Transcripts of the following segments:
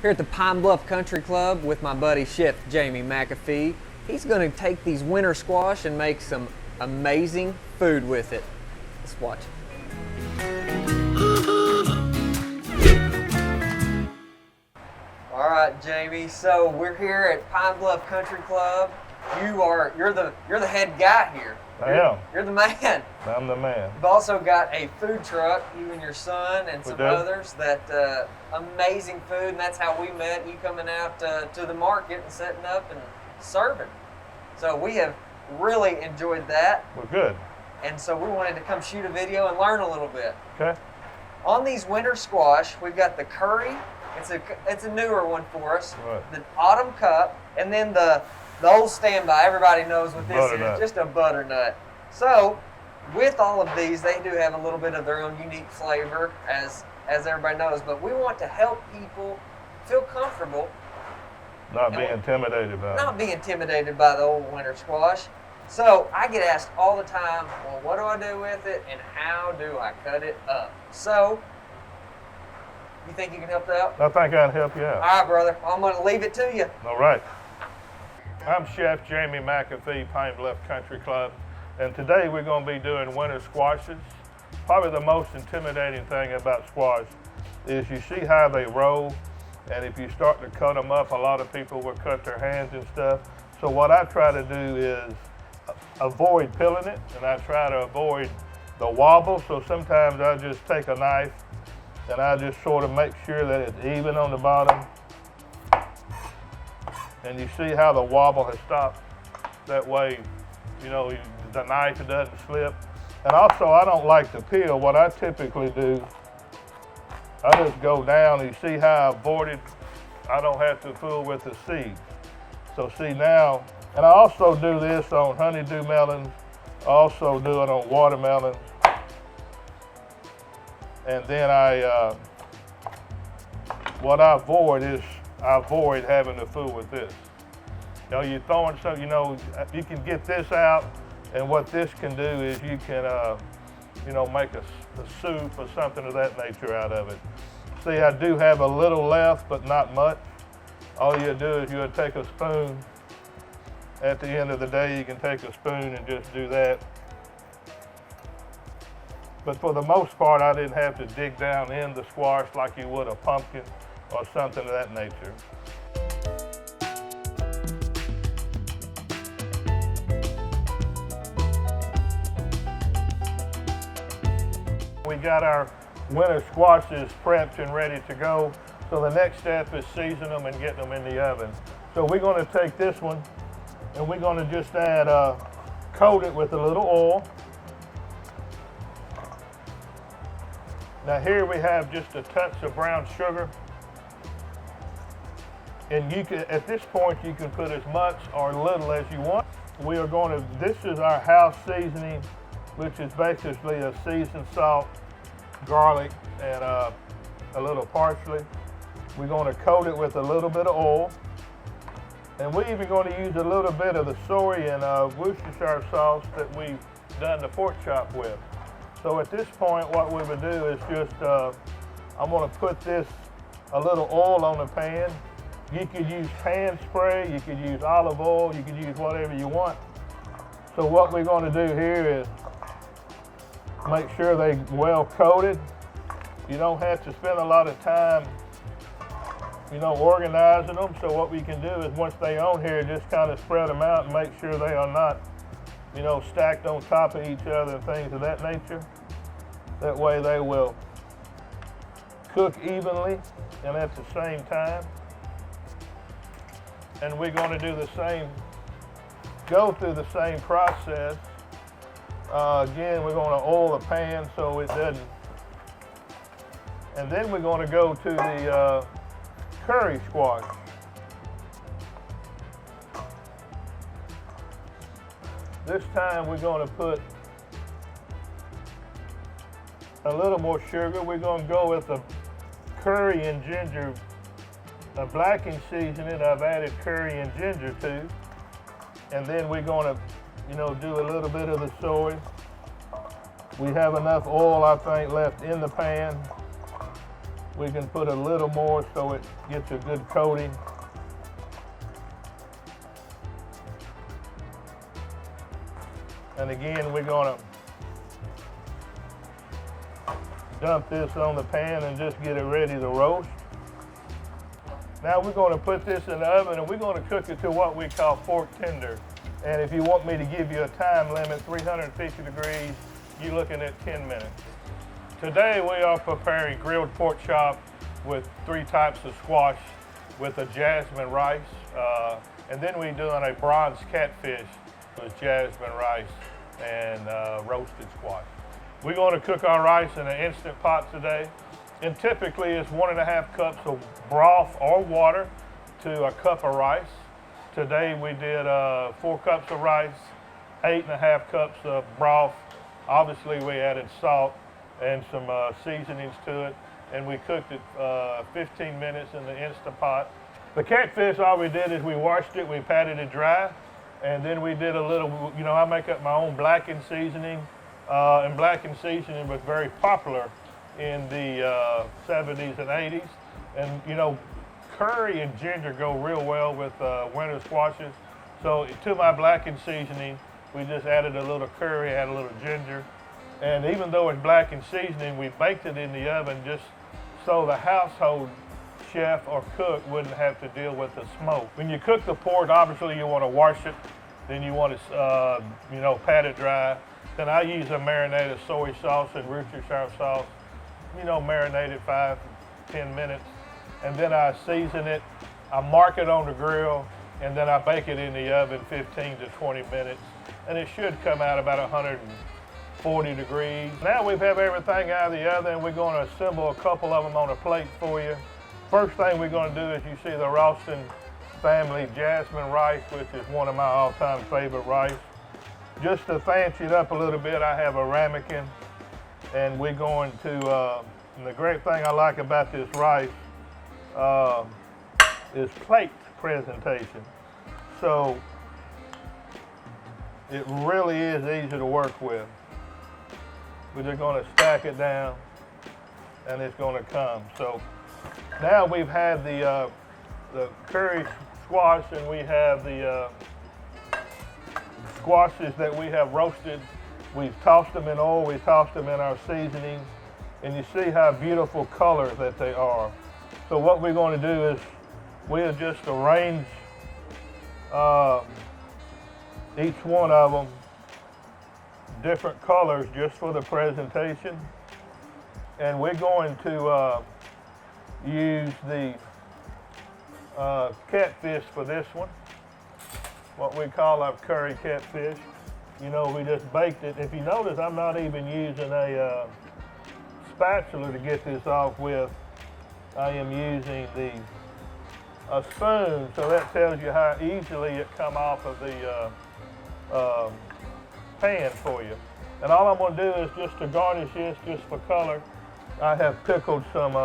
Here at the Pine Bluff Country Club with my buddy Chef Jamie McAfee. He's going to take these winter squash and make some amazing food with it. Let's watch. All right, Jamie. So we're here at Pine Bluff Country Club. You're the head guy here. I am. You're the man. I'm the man. You've also got a food truck, you and your son and some others, that amazing food, and that's how we met, you coming out to the market and setting up and serving. So we have really enjoyed that. We're good. And so we wanted to come shoot a video and learn a little bit. Okay. On these winter squash, we've got the curry. It's a newer one for us. Right. The autumn cup, and then the old standby. Everybody knows what this Butternut. is, just a butternut. So, with all of these, they do have a little bit of their own unique flavor, as everybody knows. But we want to help people feel comfortable. Not be intimidated by it. Not be intimidated by the old winter squash. So, I get asked all the time, well, what do I do with it, and how do I cut it up? So, you think you can help out? I think I can help you out. All right, brother. I'm going to leave it to you. All right. I'm Chef Jamie McAfee, Pine Bluff Country Club, and today we're going to be doing winter squashes. Probably the most intimidating thing about squash is you see how they roll, and if you start to cut them up, a lot of people will cut their hands and stuff. So what I try to do is avoid peeling it, and I try to avoid the wobble. So sometimes I just take a knife and I just sort of make sure that it's even on the bottom. And you see how the wobble has stopped. That way, you know, the knife doesn't slip. And also, I don't like to peel. What I typically do, I just go down. You see how I avoided, I don't have to fool with the seeds. So see now, and I also do this on honeydew melons. I also do it on watermelons. And then what I avoid is, I avoid having to fool with this. You know, you're throwing some, you know, you can get this out, and what this can do is you can, you know, make a soup or something of that nature out of it. See, I do have a little left, but not much. All you do is you'll take a spoon. At the end of the day, you can take a spoon and just do that. But for the most part, I didn't have to dig down in the squash like you would a pumpkin or something of that nature. We got our winter squashes prepped and ready to go. So the next step is season them and get them in the oven. So we're going to take this one and we're going to just add, coat it with a little oil. Now here we have just a touch of brown sugar. And you can, at this point, you can put as much or little as you want. We are going to, this is our house seasoning, which is basically a seasoned salt, garlic, and a little parsley. We're going to coat it with a little bit of oil. And we're even going to use a little bit of the soy and Worcestershire sauce that we've done the pork chop with. So at this point, what we would do is just, I'm going to put this, a little oil on the pan. You could use hand spray, you could use olive oil, you could use whatever you want. So what we're going to do here is make sure they're well coated. You don't have to spend a lot of time, you know, organizing them. So what we can do is once they're on here, just kind of spread them out and make sure they are not, you know, stacked on top of each other and things of that nature. That way they will cook evenly and at the same time. And we're going to do the same, go through the same process. Again, we're going to oil the pan so it doesn't. And then we're going to go to the curry squash. This time we're going to put a little more sugar. We're going to go with a curry and ginger, a blacking seasoning I've added curry and ginger to. And then we're going to, you know, do a little bit of the soy. We have enough oil, I think, left in the pan. We can put a little more so it gets a good coating. And again, we're gonna dump this on the pan and just get it ready to roast. Now we're gonna put this in the oven and we're gonna cook it to what we call fork tender. And if you want me to give you a time limit, 350 degrees, you're looking at 10 minutes. Today we are preparing grilled pork chop with 3 types of squash with a jasmine rice. And then we're doing a bronze catfish with jasmine rice and roasted squash. We're going to cook our rice in an Instant Pot today. And typically it's 1.5 cups of broth or water to a cup of rice. Today we did 4 cups of rice, 8.5 cups of broth. Obviously we added salt and some seasonings to it, and we cooked it 15 minutes in the Instant Pot. The catfish, all we did is we washed it, we patted it dry, and then we did a little, you know, I make up my own blackened seasoning, and blackened seasoning was very popular in the 70s and 80s. And you know, curry and ginger go real well with winter squashes. So to my blackened seasoning, we just added a little curry, added a little ginger. And even though it's blackened seasoning, we baked it in the oven just so the household chef or cook wouldn't have to deal with the smoke. When you cook the pork, obviously you want to wash it, then you want to, you know, pat it dry. Then I use a marinated soy sauce and Worcestershire sauce, you know, marinate it 5-10 minutes. And then I season it, I mark it on the grill, and then I bake it in the oven 15 to 20 minutes. And it should come out about 140 degrees. Now we have everything out of the oven, and we're going to assemble a couple of them on a plate for you. First thing we're going to do is you see the Ralston family jasmine rice, which is one of my all-time favorite rice. Just to fancy it up a little bit, I have a ramekin, and we're going to, and the great thing I like about this rice is plate presentation. So it really is easy to work with. We're just going to stack it down and it's going to come. So now we've had the curry squash, and we have the squashes that we have roasted. We've tossed them in oil, we tossed them in our seasoning, and you see how beautiful color that they are. So what we're going to do is we'll just arrange each one of them different colors just for the presentation. And we're going to use the catfish for this one, what we call our curry catfish. You know, we just baked it. If you notice, I'm not even using a spatula to get this off with. I am using a spoon, so that tells you how easily it come off of the pan for you. And all I'm going to do is just to garnish this, just for color, I have pickled some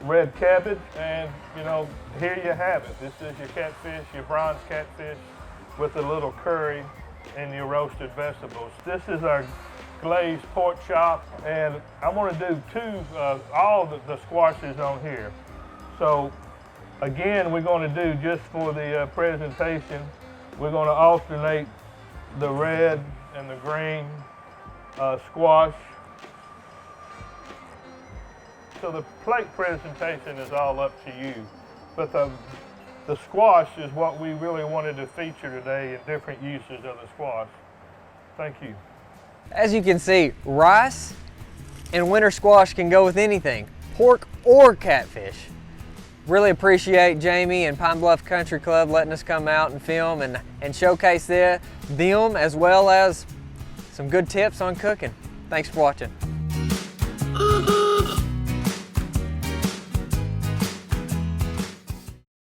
red cabbage, and you know, here you have it. This is your catfish, your bronze catfish with a little curry and your roasted vegetables. This is our glazed pork chop, and I'm going to do all the squashes on here. So again, we're going to do, just for the presentation, we're going to alternate the red and the green squash. So the plate presentation is all up to you, but the squash is what we really wanted to feature today in different uses of the squash. Thank you. As you can see, rice and winter squash can go with anything, pork or catfish. Really appreciate Jamie and Pine Bluff Country Club letting us come out and film and showcase them, as well as some good tips on cooking. Thanks for watching.